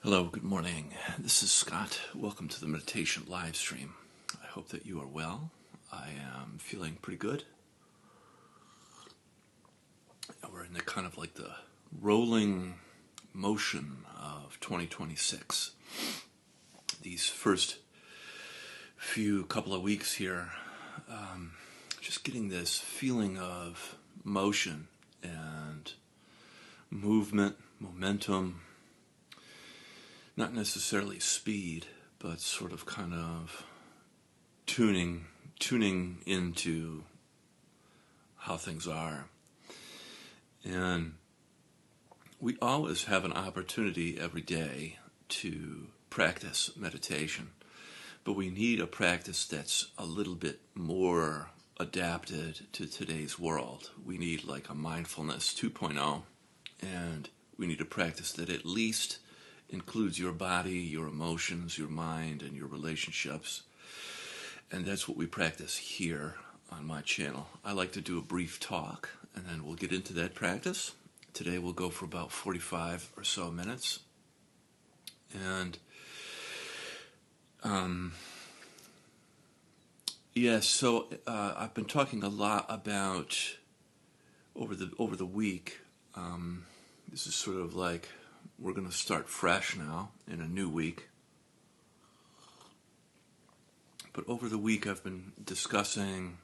Hello, good morning. This is Scott. Welcome to the meditation live stream. I hope that you are well. I am feeling pretty good. We're in the kind of like the rolling motion of 2026. These first few couple of weeks here, just getting this feeling of motion and movement, momentum. Not necessarily speed, but sort of kind of tuning into how things are. And we always have an opportunity every day to practice meditation, but we need a practice that's a little bit more adapted to today's world. We need like a mindfulness 2.0, and we need a practice that at least includes your body, your emotions, your mind, and your relationships. And that's what we practice here on my channel. I like to do a brief talk, and then we'll get into that practice. Today we'll go for about 45 or so minutes. And so I've been talking a lot about over the week. This is sort of like we're going to start fresh now in a new week. But over the week I've been discussing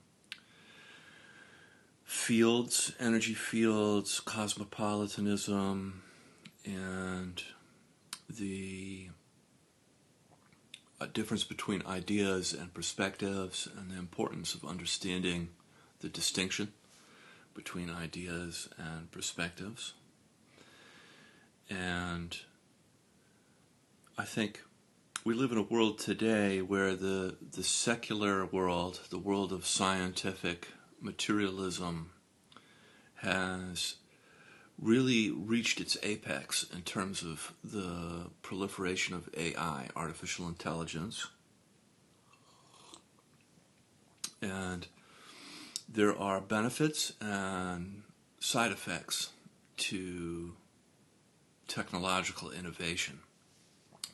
fields, energy fields, cosmopolitanism, and the difference between ideas and perspectives, and the importance of understanding the distinction between ideas and perspectives. And I think we live in a world today where the secular world, the world of scientific materialism, has really reached its apex in terms of the proliferation of AI, artificial intelligence. And there are benefits and side effects to technological innovation,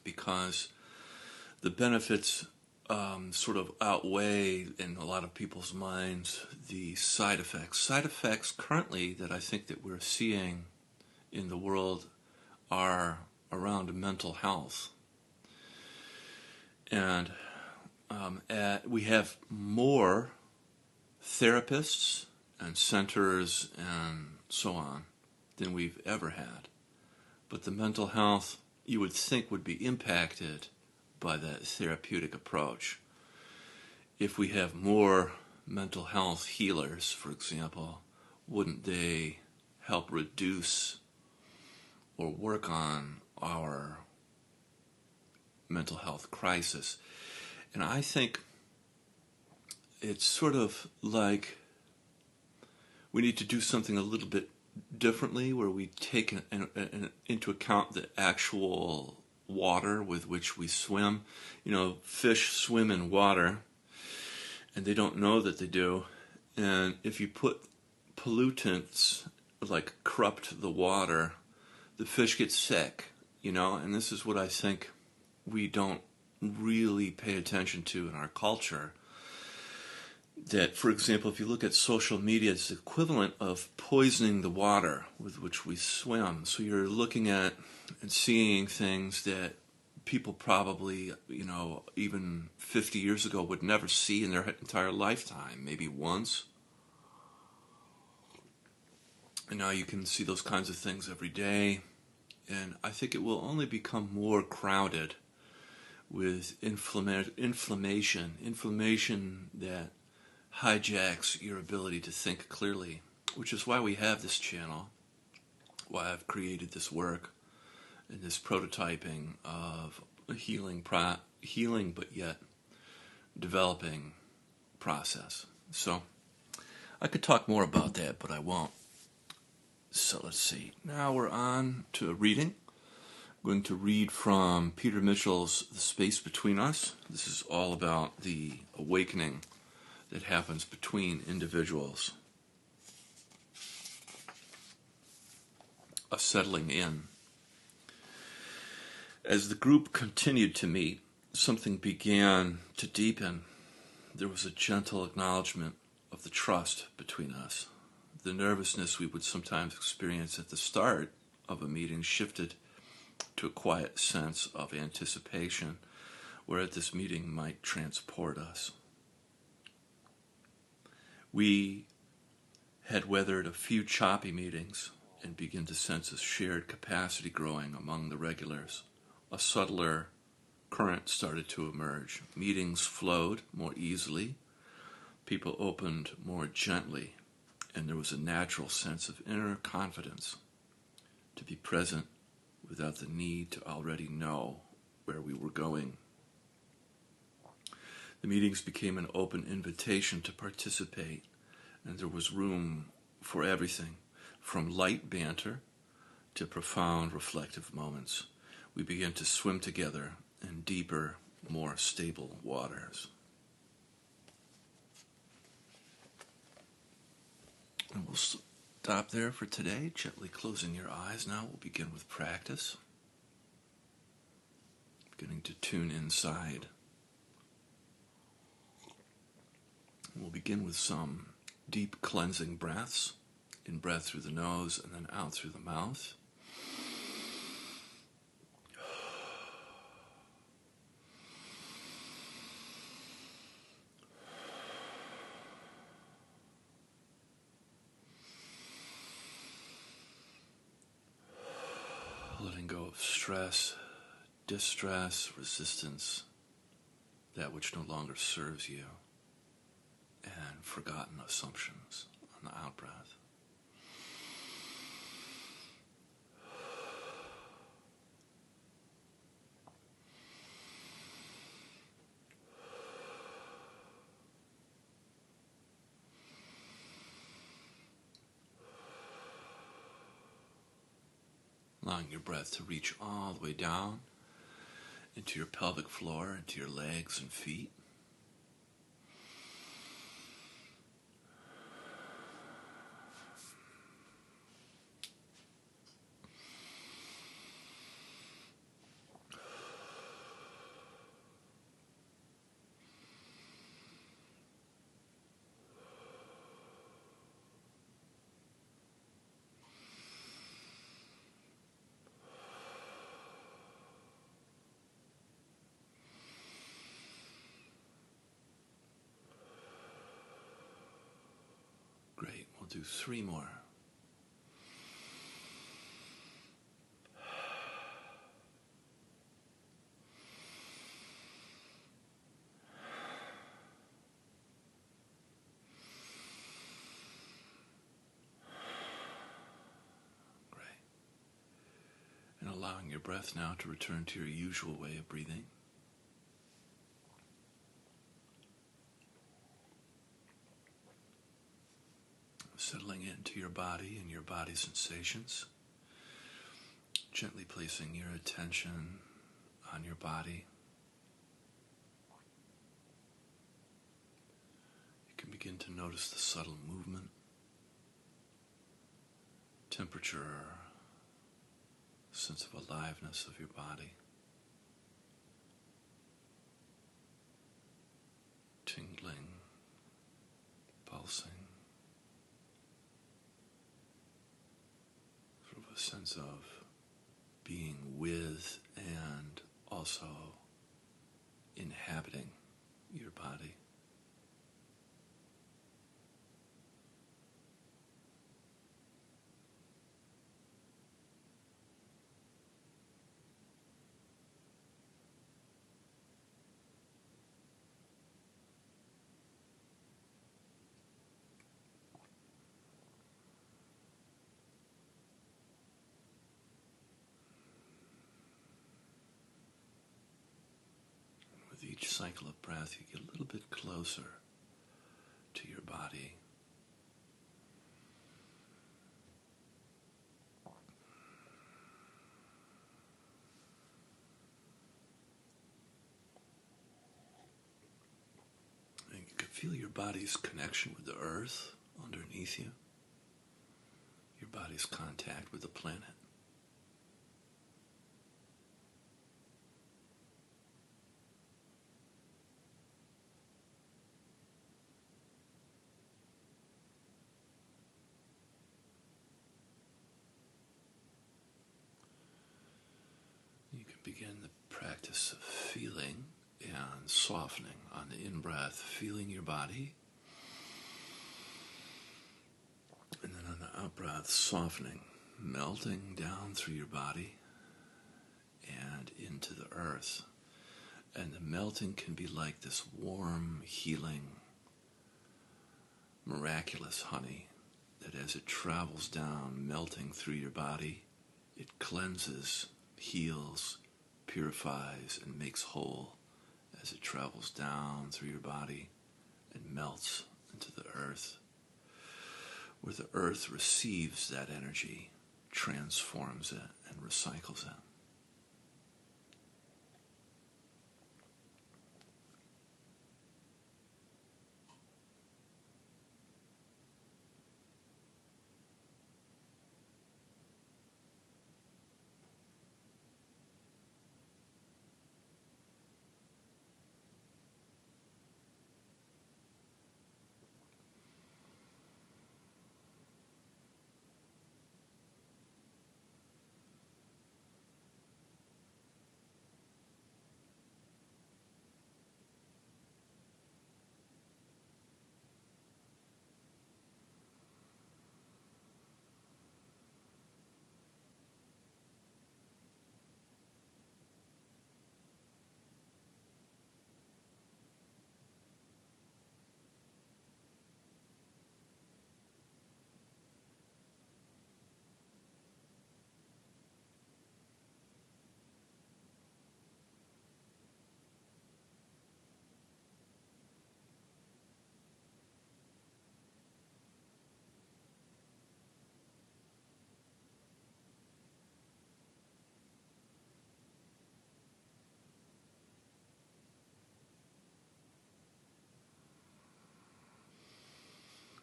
because the benefits sort of outweigh in a lot of people's minds the side effects. Side effects currently that I think that we're seeing in the world are around mental health. And we have more therapists and centers and so on than we've ever had. But the mental health, you would think, would be impacted by that therapeutic approach. If we have more mental health healers, for example, wouldn't they help reduce or work on our mental health crisis? And I think it's sort of like we need to do something a little bit differently, where we take into account the actual water with which we swim. You know, fish swim in water, and they don't know that they do. And if you put pollutants, like corrupt the water, the fish get sick, you know. And this is what I think we don't really pay attention to in our culture. That, for example, if you look at social media, it's the equivalent of poisoning the water with which we swim. So you're looking at and seeing things that people probably, you know, even 50 years ago would never see in their entire lifetime, maybe once. And now you can see those kinds of things every day. And I think it will only become more crowded with inflammation that hijacks your ability to think clearly, which is why we have this channel, why I've created this work and this prototyping of a healing but yet developing process. So I could talk more about that, but I won't. So let's see. Now we're on to a reading. I'm going to read from Peter Mitchell's The Space Between Us. This is all about the awakening that happens between individuals. A settling in. As the group continued to meet, something began to deepen. There was a gentle acknowledgement of the trust between us. The nervousness we would sometimes experience at the start of a meeting shifted to a quiet sense of anticipation, where this meeting might transport us. We had weathered a few choppy meetings and began to sense a shared capacity growing among the regulars. A subtler current started to emerge. Meetings flowed more easily. People opened more gently, and there was a natural sense of inner confidence to be present without the need to already know where we were going. The meetings became an open invitation to participate, and there was room for everything, from light banter to profound reflective moments. We began to swim together in deeper, more stable waters. And we'll stop there for today, gently closing your eyes. Now we'll begin with practice. Beginning to tune inside. We'll begin with some deep cleansing breaths. In breath through the nose and then out through the mouth. Letting go of stress, distress, resistance, that which no longer serves you, and forgotten assumptions on the out-breath. Allowing your breath to reach all the way down into your pelvic floor, into your legs and feet. Great, we'll do 3 more. Great. And allowing your breath now to return to your usual way of breathing. Settling into your body and your body sensations. Gently placing your attention on your body. You can begin to notice the subtle movement, temperature, sense of aliveness of your body. Tingling, pulsing. Sort of a sense of being with and also inhabiting your body. With each cycle of breath, you get a little bit closer to your body. And you can feel your body's connection with the earth underneath you, your body's contact with the planet. begin the practice of feeling and softening. On the in-breath, feeling your body. And then on the out-breath, softening, melting down through your body and into the earth. And the melting can be like this warm, healing, miraculous honey that as it travels down, melting through your body, it cleanses, heals, purifies, and makes whole as it travels down through your body and melts into the earth, where the earth receives that energy, transforms it, and recycles it.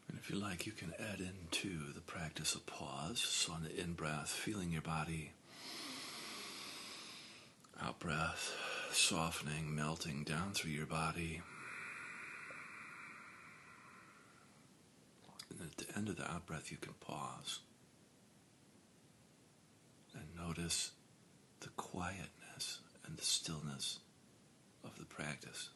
And if you like, you can add into the practice of pause. So on the in-breath, feeling your body. Out-breath, softening, melting down through your body. And at the end of the out-breath, you can pause and notice the quietness and the stillness of the practice.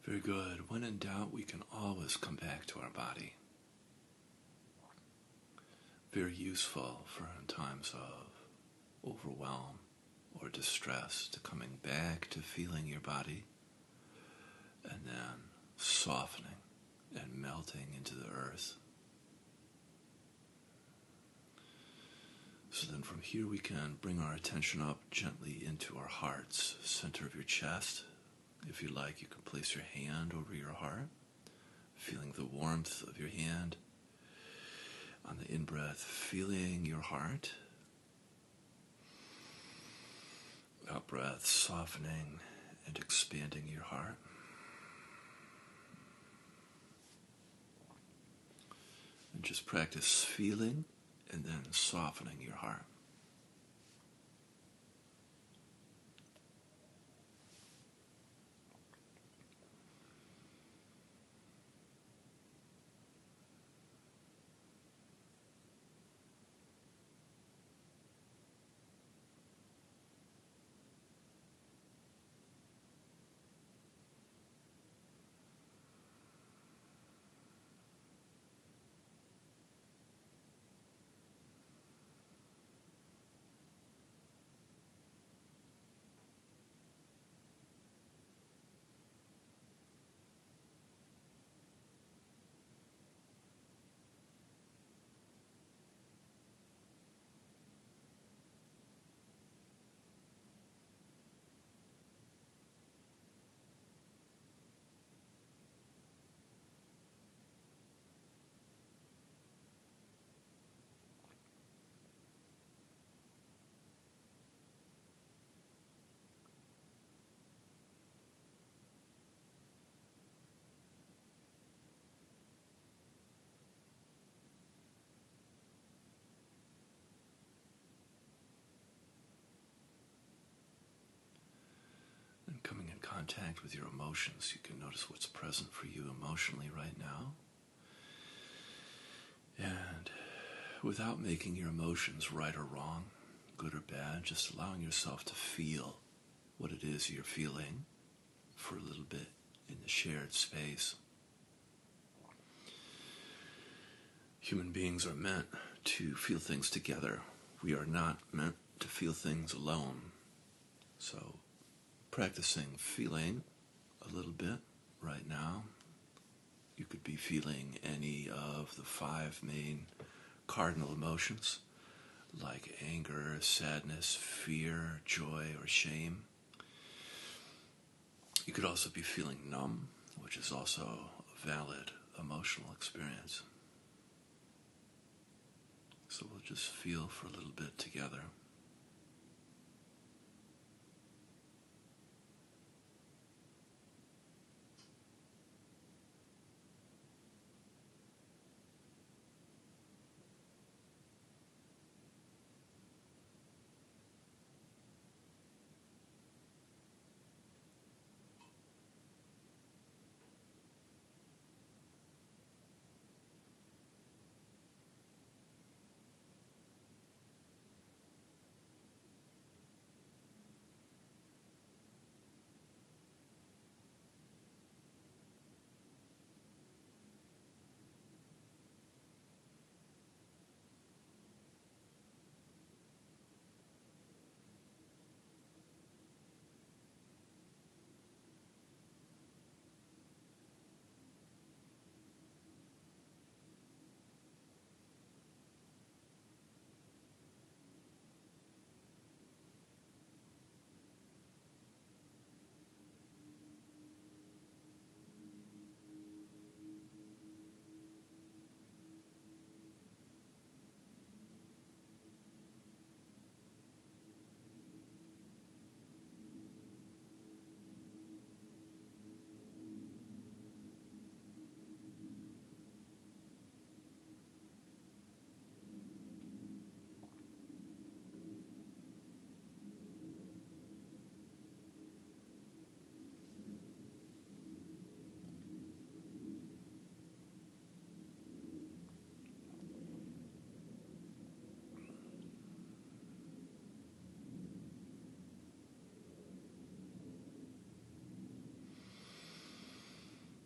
Very good. When in doubt, we can always come back to our body. Very useful for in times of overwhelm or distress, to coming back to feeling your body and then softening and melting into the earth. So then from here we can bring our attention up gently into our hearts, center of your chest. If you like, you can place your hand over your heart, feeling the warmth of your hand. On the in-breath, feeling your heart. Out-breath, softening and expanding your heart. And just practice feeling and then softening your heart. And coming in contact with your emotions, you can notice what's present for you emotionally right now. And without making your emotions right or wrong, good or bad, just allowing yourself to feel what it is you're feeling for a little bit in the shared space. Human beings are meant to feel things together. We are not meant to feel things alone. So, practicing feeling a little bit right now. You could be feeling any of the 5 main cardinal emotions, like anger, sadness, fear, joy, or shame. You could also be feeling numb, which is also a valid emotional experience. So we'll just feel for a little bit together.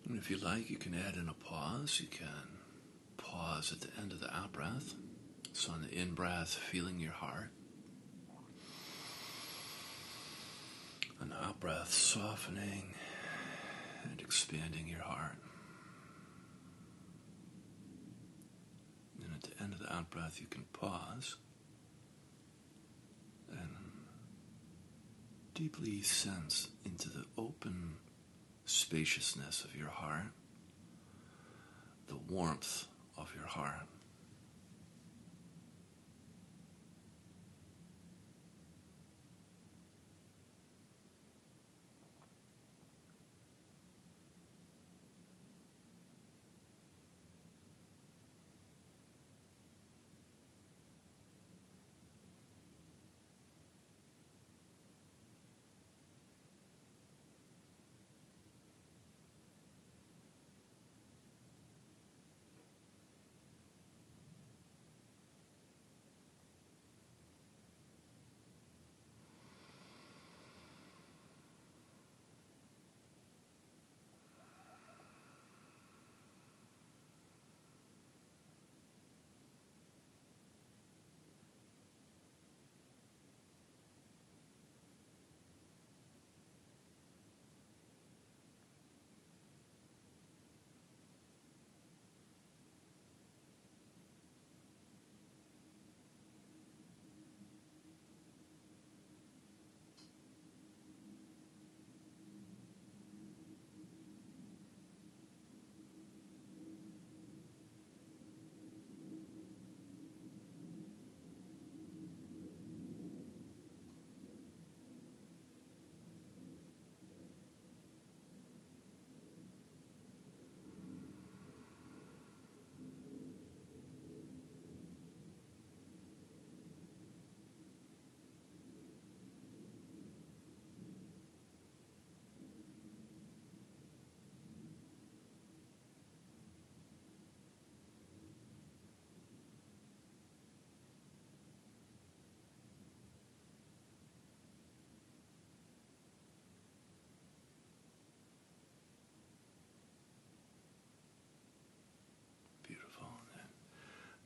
And if you like, you can add in a pause. You can pause at the end of the out-breath. So on the in-breath, feeling your heart. On the out-breath, softening and expanding your heart. And at the end of the out-breath, you can pause and deeply sense into the open spaciousness of your heart, the warmth of your heart.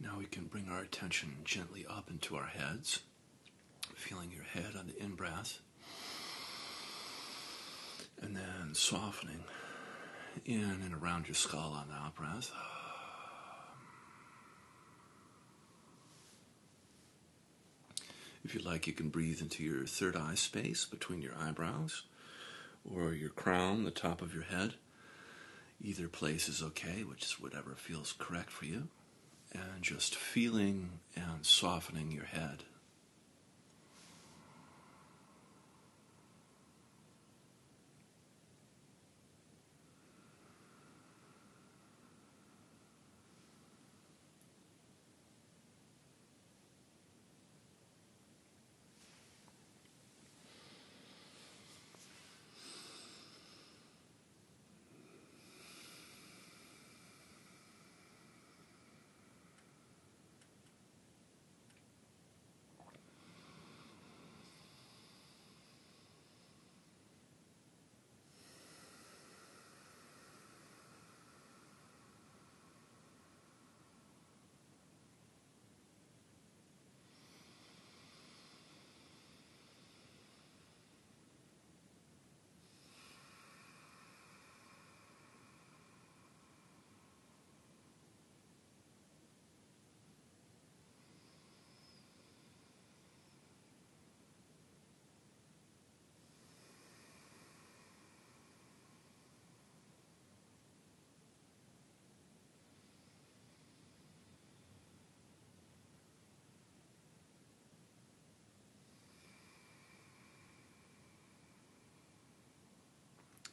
Now we can bring our attention gently up into our heads, feeling your head on the in-breath, and then softening in and around your skull on the out-breath. If you like, you can breathe into your third eye space between your eyebrows or your crown, the top of your head. Either place is okay, which is whatever feels correct for you. And just feeling and softening your head.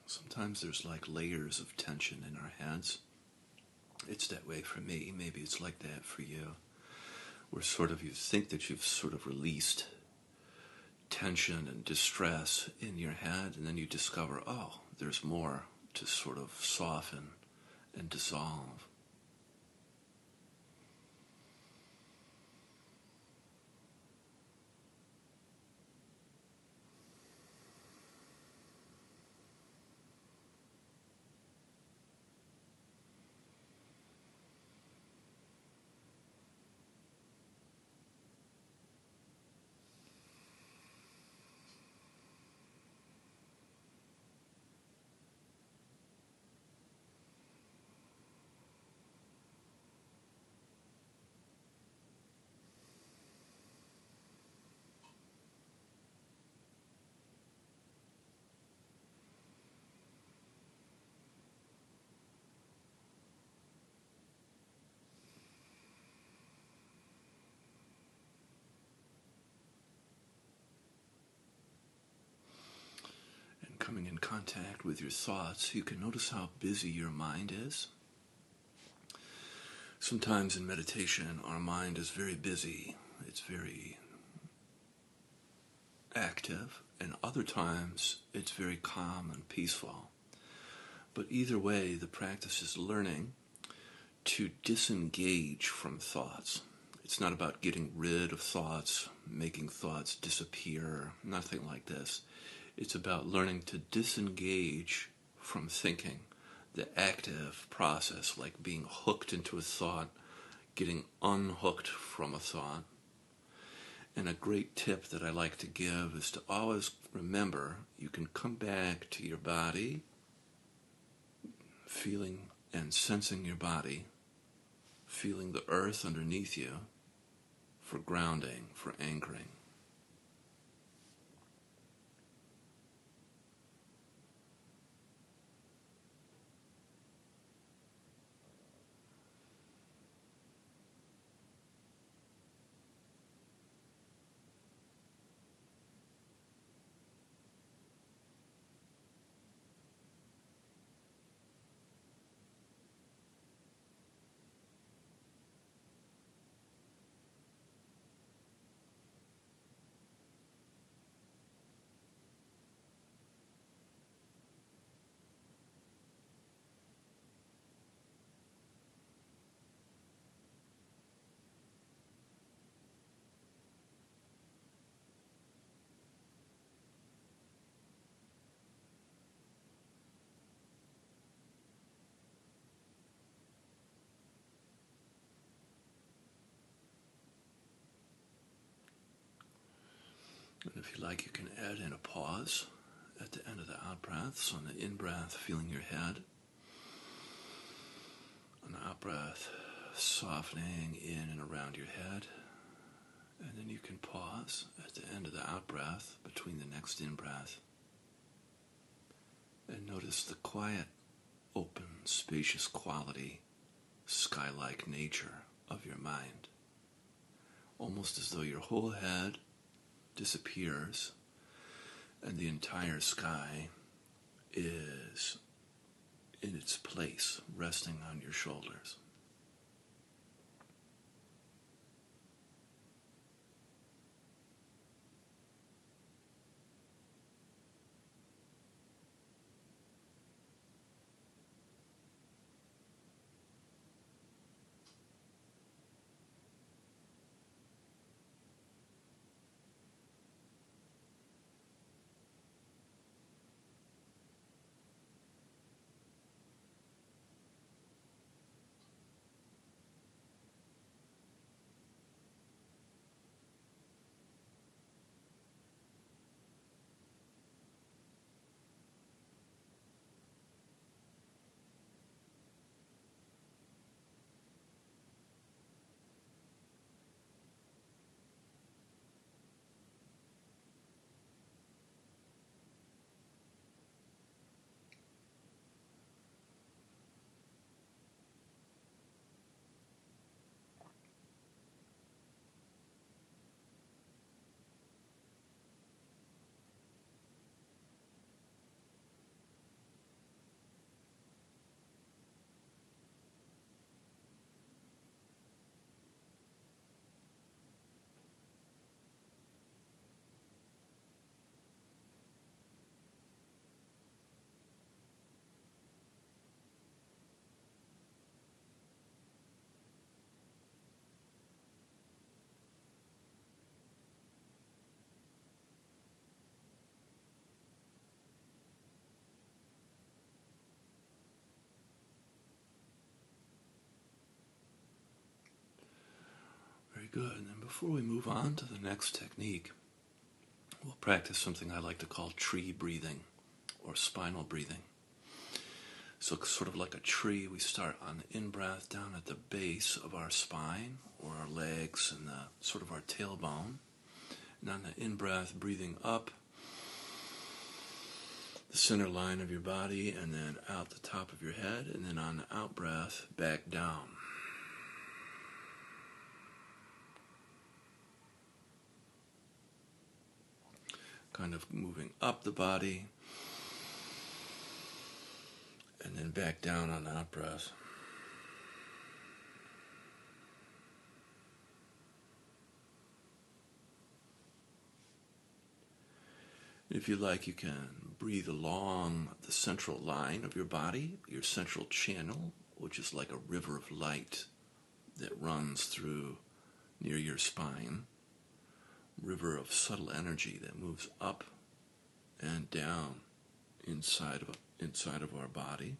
Sometimes there's like layers of tension in our heads. It's that way for me. Maybe it's like that for you. Where sort of you think that you've sort of released tension and distress in your head, and then you discover, oh, there's more to sort of soften and dissolve. And coming in contact with your thoughts, you can notice how busy your mind is. Sometimes in meditation, our mind is very busy. It's very active, and other times it's very calm and peaceful. But either way, the practice is learning to disengage from thoughts. It's not about getting rid of thoughts, making thoughts disappear, nothing like this. It's about learning to disengage from thinking, the active process, like being hooked into a thought, getting unhooked from a thought. And a great tip that I like to give is to always remember you can come back to your body, feeling and sensing your body, feeling the earth underneath you for grounding, for anchoring. And if you like, you can add in a pause at the end of the out breaths. On the in breath, feeling your head. On the out breath, softening in and around your head. And then you can pause at the end of the out breath between the next in breath. And notice the quiet, open, spacious quality, sky-like nature of your mind. Almost as though your whole head disappears and the entire sky is in its place, resting on your shoulders. Very good. And then before we move on to the next technique, we'll practice something I like to call tree breathing or spinal breathing. So sort of like a tree, we start on the in-breath down at the base of our spine or our legs and the sort of our tailbone. And on the in-breath, breathing up the center line of your body and then out the top of your head. And then on the out-breath, back down. Kind of moving up the body and then back down on the out breath. If you like, you can breathe along the central line of your body, your central channel, which is like a river of light that runs through near your spine. River of subtle energy that moves up and down inside of our body.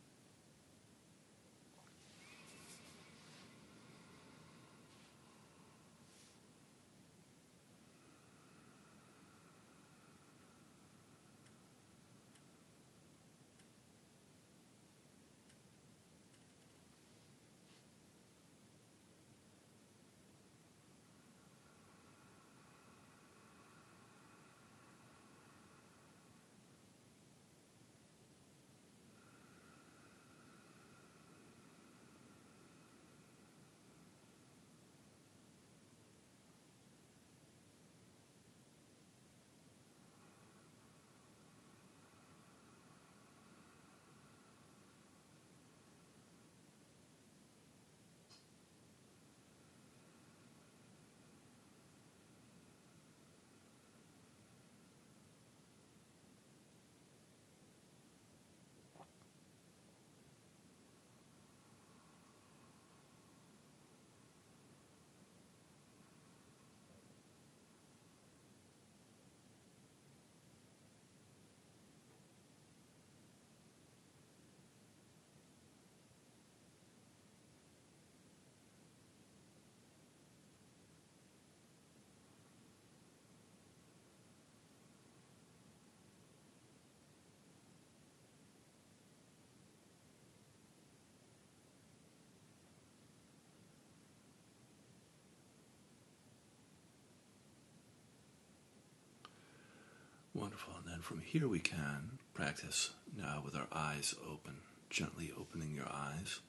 Wonderful. And then from here we can practice now with our eyes open, gently opening your eyes.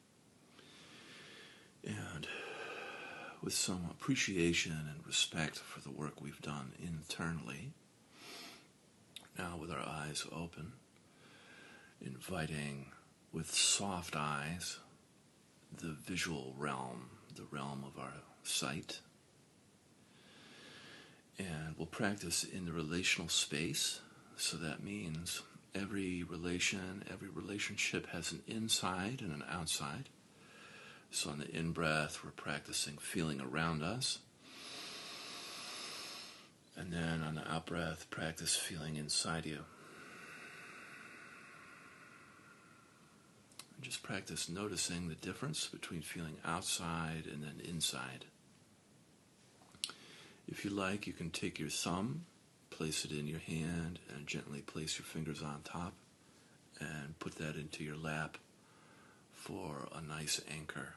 And with some appreciation and respect for the work we've done internally, now with our eyes open, inviting with soft eyes the visual realm, the realm of our sight. And we'll practice in the relational space, so that means every relationship has an inside and an outside. So on the in-breath, we're practicing feeling around us. And then on the out-breath, practice feeling inside you. And just practice noticing the difference between feeling outside and then inside. If you like, you can take your thumb, place it in your hand, and gently place your fingers on top, and put that into your lap for a nice anchor.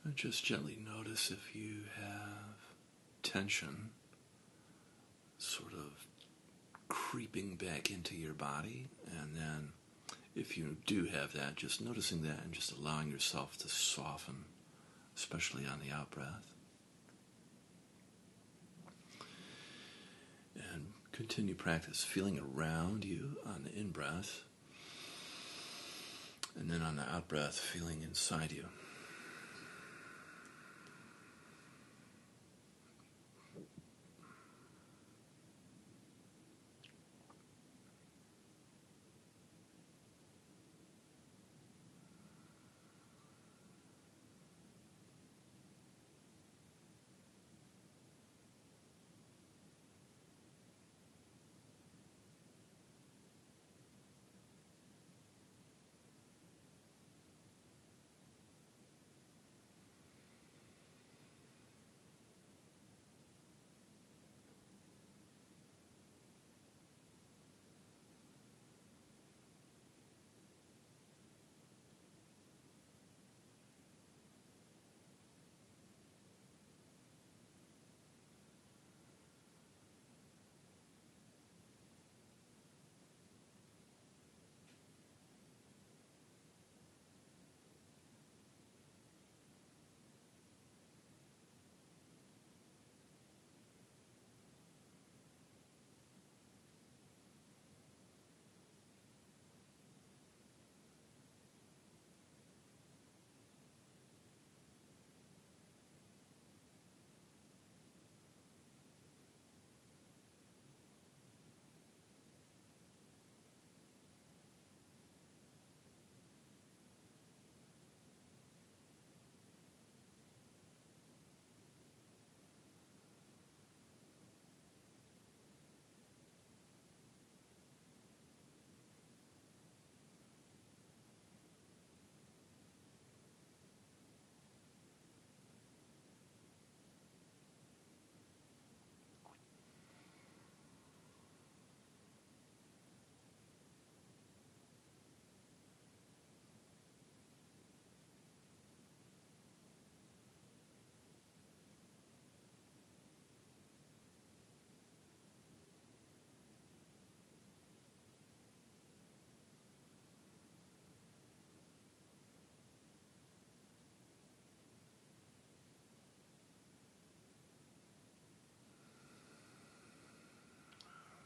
And just gently notice if you have tension sort of creeping back into your body, and then if you do have that, just noticing that and just allowing yourself to soften, especially on the out-breath. And continue practice feeling around you on the in-breath, and then on the out-breath, feeling inside you.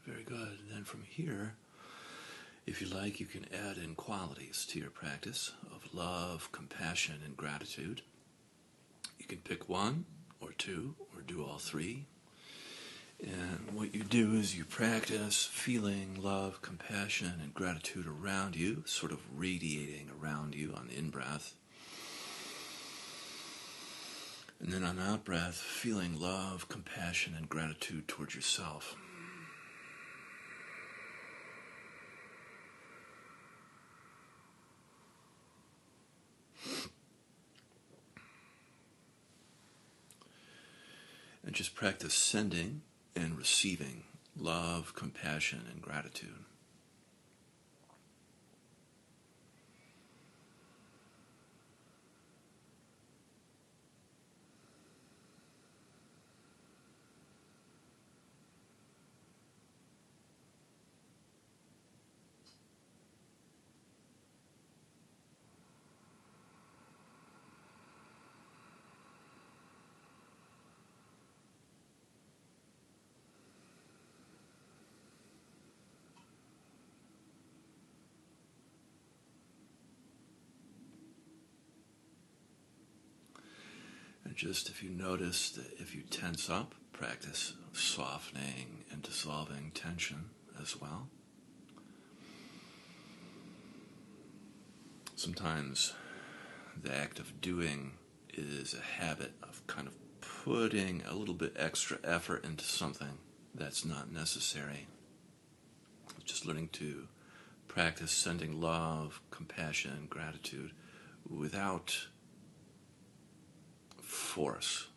Very good. And then from here, If you like, you can add in qualities to your practice of love, compassion, and gratitude. You can pick one or two or do all three. And what you do is you practice feeling love, compassion, and gratitude around you, sort of radiating around you on the in-breath. And then on the out-breath, feeling love, compassion, and gratitude towards yourself. And just practice sending and receiving love, compassion, and gratitude. And just if you notice that if you tense up, practice softening and dissolving tension as well. Sometimes the act of doing is a habit of kind of putting a little bit extra effort into something that's not necessary. Just learning to practice sending love, compassion, gratitude without force.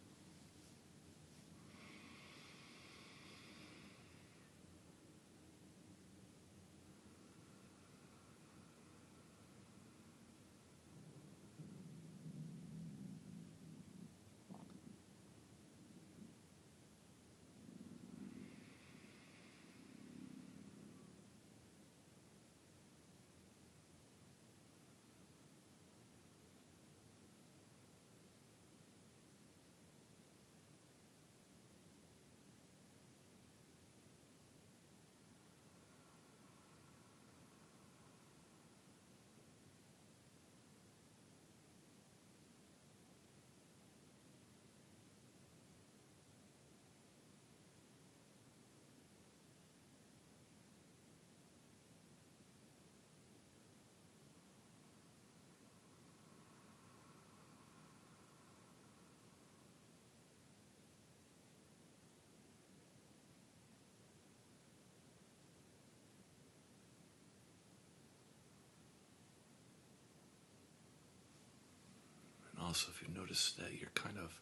And also, if you notice that you're kind of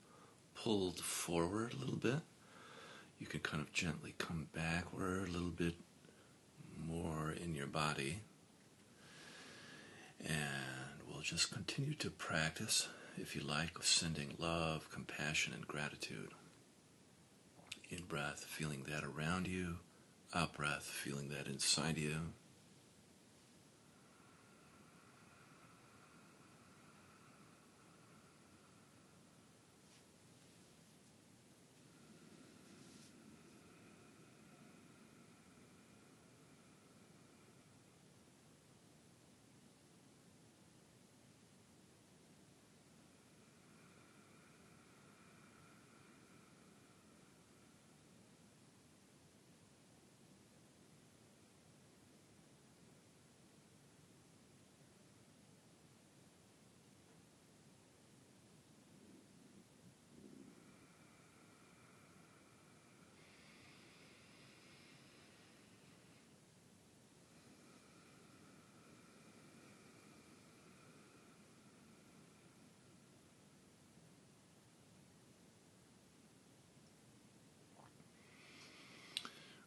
pulled forward a little bit, you can kind of gently come backward a little bit more in your body. And we'll just continue to practice, if you like, of sending love, compassion, and gratitude. In breath, feeling that around you. Out breath, feeling that inside you.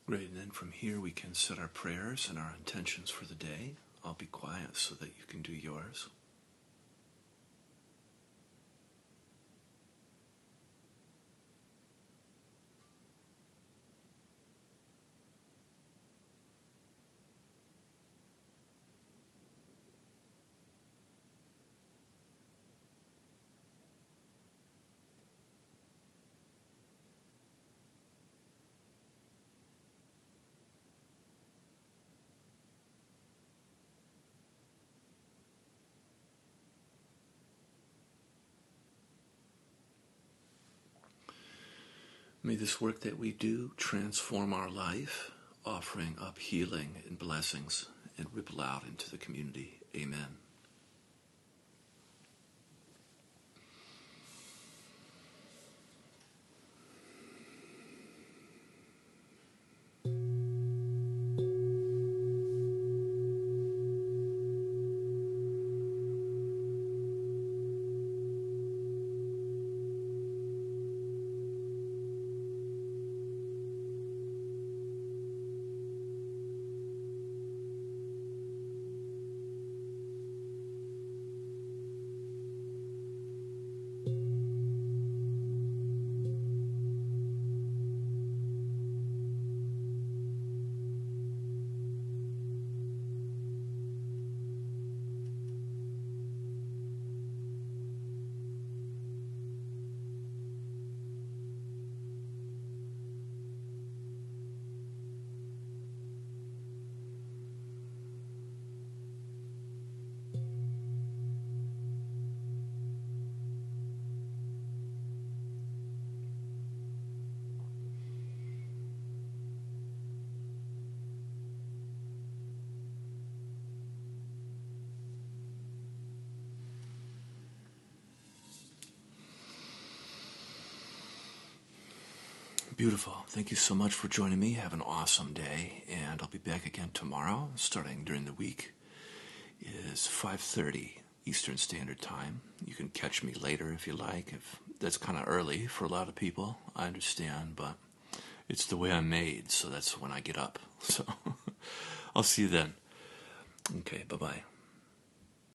Great, and then from here we can set our prayers and our intentions for the day. I'll be quiet so that you can do yours. May this work that we do transform our life, offering up healing and blessings, and ripple out into the community. Amen. Beautiful. Thank you so much for joining me. Have an awesome day, and I'll be back again tomorrow, starting during the week. It is 5:30 Eastern Standard Time. You can catch me later if you like. If that's kind of early for a lot of people, I understand, but it's the way I'm made, so that's when I get up. So I'll see you then. Okay, bye-bye.